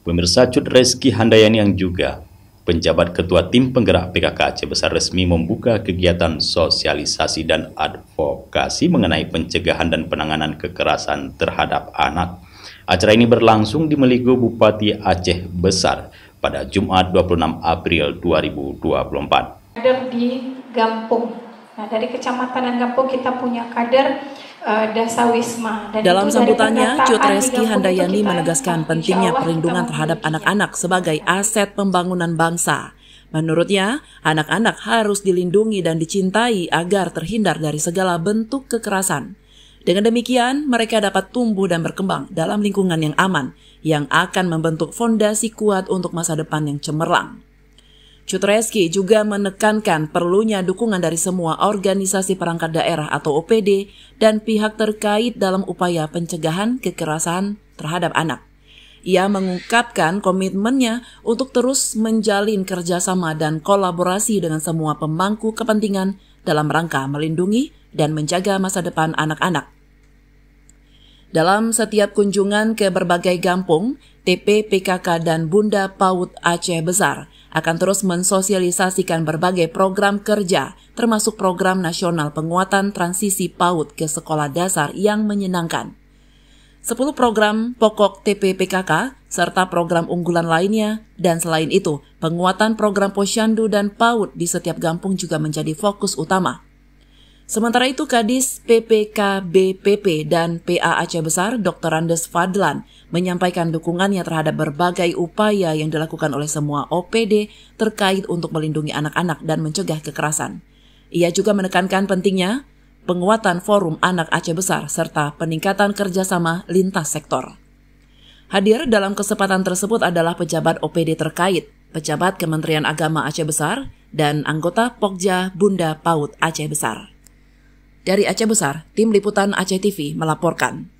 Pemirsa, Cut Reski Handayani yang juga penjabat ketua tim penggerak PKK Aceh Besar resmi membuka kegiatan sosialisasi dan advokasi mengenai pencegahan dan penanganan kekerasan terhadap anak. Acara ini berlangsung di Meligo Bupati Aceh Besar pada Jumat 26 April 2024. Kader di Gampung. Nah, dari kecamatan dan Gampung kita punya kader Dasawisma. Dalam sambutannya, Cut Reski Handayani menegaskan pentingnya perlindungan terhadap anak-anak sebagai aset pembangunan bangsa. Menurutnya, anak-anak harus dilindungi dan dicintai agar terhindar dari segala bentuk kekerasan. Dengan demikian, mereka dapat tumbuh dan berkembang dalam lingkungan yang aman, yang akan membentuk fondasi kuat untuk masa depan yang cemerlang. Cut Reski juga menekankan perlunya dukungan dari semua organisasi perangkat daerah atau OPD dan pihak terkait dalam upaya pencegahan kekerasan terhadap anak. Ia mengungkapkan komitmennya untuk terus menjalin kerjasama dan kolaborasi dengan semua pemangku kepentingan dalam rangka melindungi dan menjaga masa depan anak-anak. Dalam setiap kunjungan ke berbagai kampung, TP PKK dan Bunda PAUD Aceh Besar akan terus mensosialisasikan berbagai program kerja, termasuk program nasional penguatan transisi PAUD ke sekolah dasar yang menyenangkan. 10 program pokok TP PKK, serta program unggulan lainnya, dan selain itu, penguatan program Posyandu dan PAUD di setiap kampung juga menjadi fokus utama. Sementara itu, Kadis PPKBPP dan PA Aceh Besar, Dr. Andes Fadlan, menyampaikan dukungannya terhadap berbagai upaya yang dilakukan oleh semua OPD terkait untuk melindungi anak-anak dan mencegah kekerasan. Ia juga menekankan pentingnya penguatan forum anak Aceh Besar serta peningkatan kerjasama lintas sektor. Hadir dalam kesempatan tersebut adalah pejabat OPD terkait, pejabat Kementerian Agama Aceh Besar, dan anggota Pokja Bunda PAUD Aceh Besar. Dari Aceh Besar, Tim Liputan Aceh TV melaporkan.